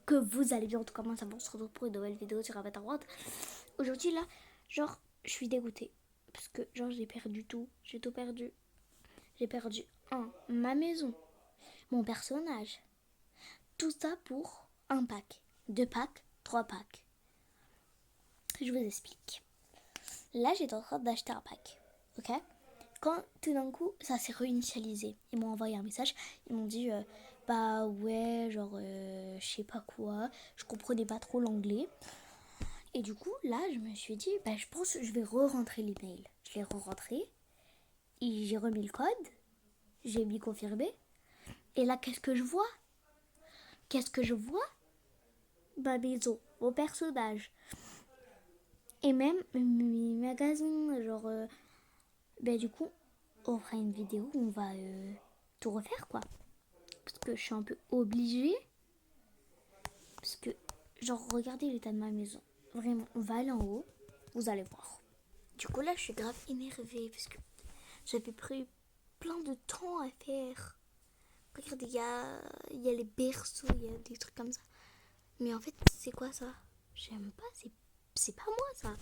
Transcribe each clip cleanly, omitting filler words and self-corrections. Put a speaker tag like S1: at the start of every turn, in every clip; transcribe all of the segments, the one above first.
S1: Que vous allez bien, en tout cas moi ça va, on se retrouve pour une nouvelle vidéo sur Avatar World. Aujourd'hui là, genre je suis dégoûtée parce que genre j'ai perdu tout, j'ai tout perdu. J'ai perdu ma maison, mon personnage, tout ça pour un pack, 2 packs, 3 packs. Je vous explique. Là j'étais en train d'acheter un pack, ok. Quand tout d'un coup ça s'est réinitialisé, ils m'ont envoyé un message, ils m'ont dit bah ouais genre je sais pas quoi, je comprenais pas trop l'anglais. Et du coup là je me suis dit bah je pense que je vais re-rentrer l'email. Je l'ai re-rentré et j'ai remis le code, j'ai mis confirmer. Et là qu'est-ce que je vois? Qu'est-ce que je vois? Ma maison, mon personnage. Et même mes magasins, genre bah du coup on fera une vidéo où on va tout refaire quoi. Parce que je suis un peu obligée. Parce que, genre, regardez l'état de ma maison. Vraiment, on va aller en haut, vous allez voir. Du coup, là, je suis grave énervée parce que j'avais pris plein de temps à faire. Regardez, il y a les berceaux, il y a des trucs comme ça. Mais en fait, c'est quoi ça? J'aime pas, c'est pas moi ça.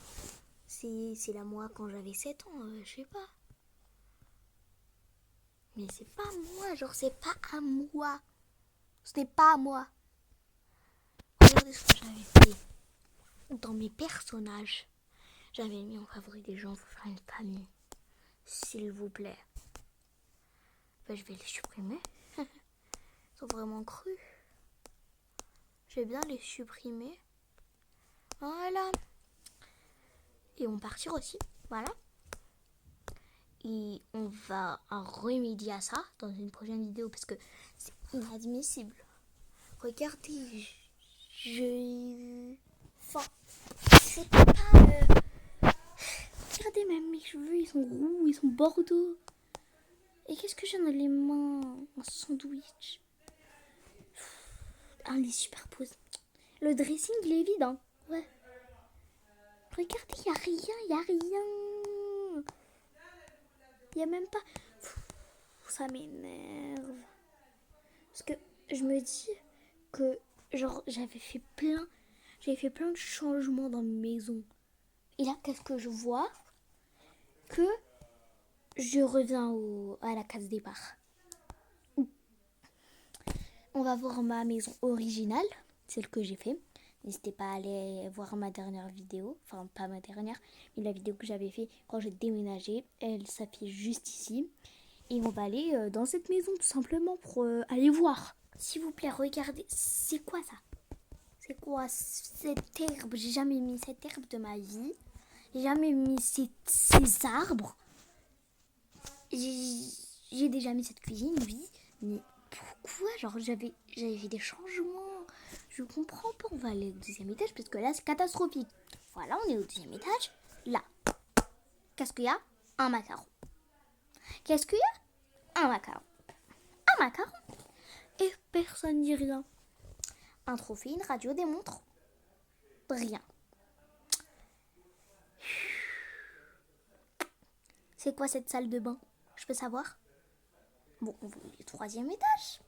S1: C'est la moi quand j'avais 7 ans, je sais pas. Mais c'est pas moi, genre, c'est pas à moi. Ce n'est pas à moi. Regardez ce que j'avais fait dans mes personnages. J'avais mis en favori des gens pour faire une famille. S'il vous plaît. Ben, je vais les supprimer. Ils sont vraiment crus. Je vais bien les supprimer. Voilà. Et on partir aussi. Voilà. Et on va remédier à ça dans une prochaine vidéo parce que c'est inadmissible. Regardez. Enfin, c'est pas... Regardez, même mes cheveux, ils sont roux, ils sont bordeaux. Et qu'est-ce que j'ai dans les mains? Un sandwich. Un lit superposé. Le dressing, il est vide, hein. Ouais. Regardez, il n'y a rien, il n'y a rien. Il n'y a même pas... Ça m'énerve. Parce que je me dis que, genre, j'avais fait plein de changements dans ma maison. Et là, qu'est-ce que je vois? Que je reviens à la case départ. On va voir ma maison originale, celle que j'ai fait. N'hésitez pas à aller voir ma dernière vidéo. Enfin, pas ma dernière, mais la vidéo que j'avais fait quand j'ai déménagé. Elle s'affiche juste ici. Et on va aller dans cette maison tout simplement pour aller voir. S'il vous plaît, regardez. C'est quoi ça? C'est quoi cette herbe? J'ai jamais mis cette herbe de ma vie. J'ai jamais mis ces arbres. J'ai déjà mis cette cuisine, oui. Mais pourquoi? Genre, j'avais fait des changements. Je comprends pas. On va aller au 2e étage parce que là, c'est catastrophique. Voilà, on est au 2e étage. Là, qu'est-ce qu'il y a? Un macaron. Qu'est-ce qu'il y a? Un macaron. Un macaron. Et personne dit rien. Un trophée, une radio, des montres. Rien. C'est quoi cette salle de bain? Je peux savoir? Bon, on va au 3e étage.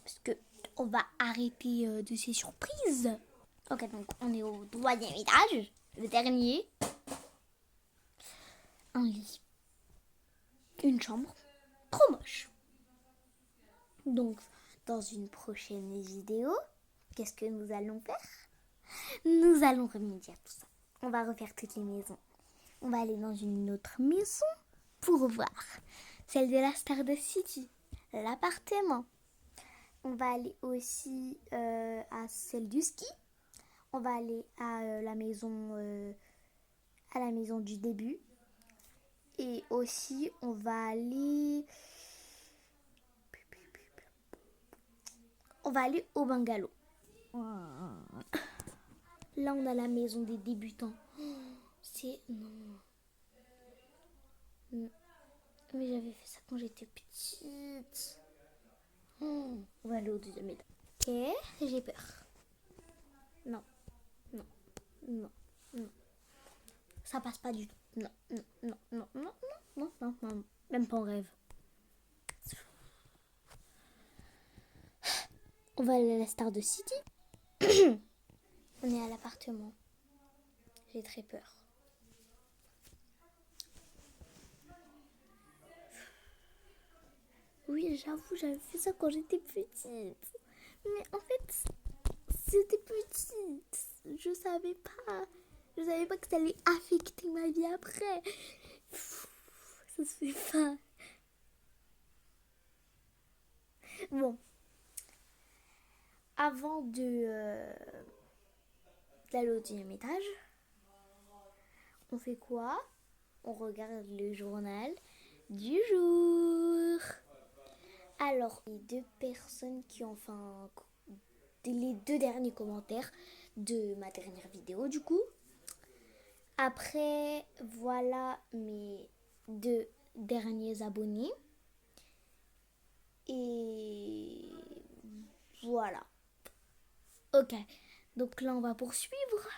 S1: Parce que on va arrêter de ces surprises. Ok, donc on est au 3e étage. Le dernier. Un lit. Une chambre. Trop moche. Donc, dans une prochaine vidéo, qu'est-ce que nous allons faire? Nous allons remédier à tout ça. On va refaire toutes les maisons. On va aller dans une autre maison pour voir. Celle de la Stardust City. L'appartement. On va aller aussi à celle du ski. On va aller à la maison du début. Et aussi, on va aller au bungalow. Là, on a la maison des débutants. C'est... Non. Mais j'avais fait ça quand j'étais petite. On va aller au 2e étage. Ok, j'ai peur. Non, non, non, non. Ça passe pas du tout. Non, non, non, non, non, non, non, non, non. Même pas en rêve. On va aller à la Star de City. On est à l'appartement. J'ai très peur. Oui, j'avoue, j'avais fait ça quand j'étais petite. Mais en fait, c'était petite. Je savais pas. Je savais pas que ça allait affecter ma vie après. Ça se fait pas. Bon. Avant d'aller au 10e étage, on fait quoi? On regarde le journal du jour. Alors, les deux personnes qui ont les deux derniers commentaires de ma dernière vidéo du coup. Après, voilà mes deux derniers abonnés. Et voilà. Ok, donc là on va poursuivre.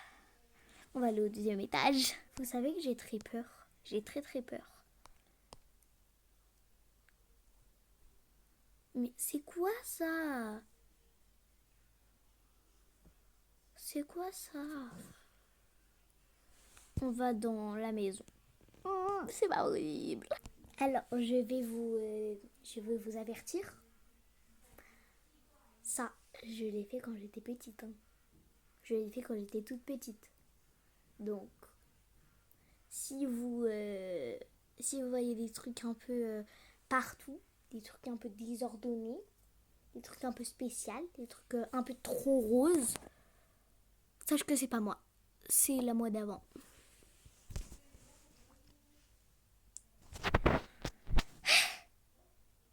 S1: On va aller au 10e étage. Vous savez que j'ai très peur. J'ai très très peur. Mais c'est quoi ça? C'est quoi ça? On va dans la maison. Oh, c'est pas horrible. Alors, je vais vous avertir. Ça, je l'ai fait quand j'étais petite. Hein. Je l'ai fait quand j'étais toute petite. Donc, si vous voyez des trucs un peu partout, des trucs un peu désordonnés, des trucs un peu spéciaux, des trucs un peu trop roses, sache que c'est pas moi. C'est la moi d'avant.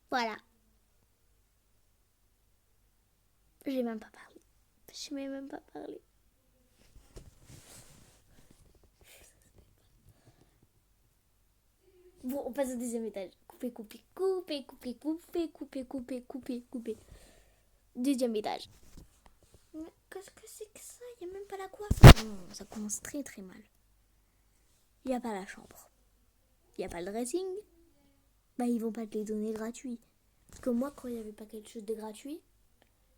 S1: Voilà. J'ai même pas parlé. Je n'ai même pas parlé. Bon, on passe au 10e étage. Coupez, coupez, coupez, coupez, coupez, coupez, coupez, coupez, coupez. 10e étage. Mais qu'est-ce que c'est que ça? Il n'y a même pas la coiffe. Non, ça commence très très mal. Il n'y a pas la chambre. Il n'y a pas le dressing. Bah, ils vont pas te les donner gratuits. Parce que moi, quand il n'y avait pas quelque chose de gratuit,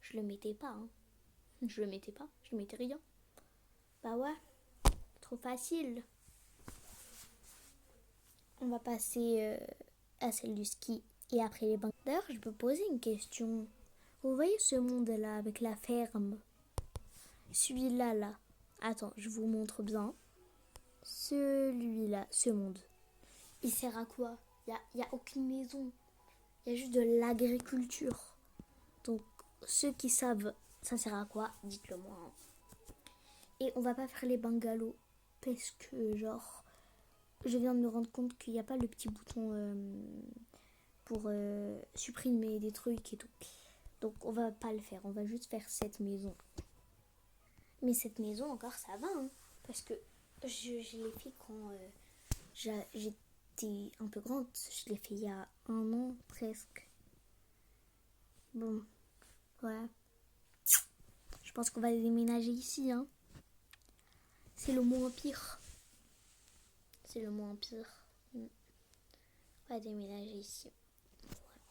S1: je le mettais pas. Hein. Je le mettais pas. Je mettais rien. Bah ouais. Trop facile. On va passer à celle du ski et après les bancs. D'ailleurs, je peux poser une question. Vous voyez ce monde-là avec la ferme? Celui-là, là. Attends, je vous montre bien. Celui-là, ce monde. Il sert à quoi? Il y a aucune maison. Il y a juste de l'agriculture. Donc, ceux qui savent, ça sert à quoi? Dites-le moi. Hein. Et on va pas faire les bungalows. Parce que, genre, je viens de me rendre compte qu'il n'y a pas le petit bouton pour supprimer des trucs et tout. Donc, on va pas le faire. On va juste faire cette maison. Mais cette maison, encore, ça va. Hein, parce que je l'ai fait quand j'étais un peu grande. Je l'ai fait il y a 1 an presque. Bon, voilà. Je pense qu'on va déménager ici. Hein. C'est le moins pire. C'est le moins pire. On va déménager ici. Voilà.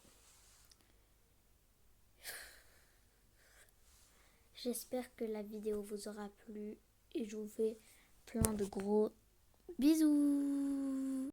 S1: J'espère que la vidéo vous aura plu. Et je vous fais plein de gros bisous.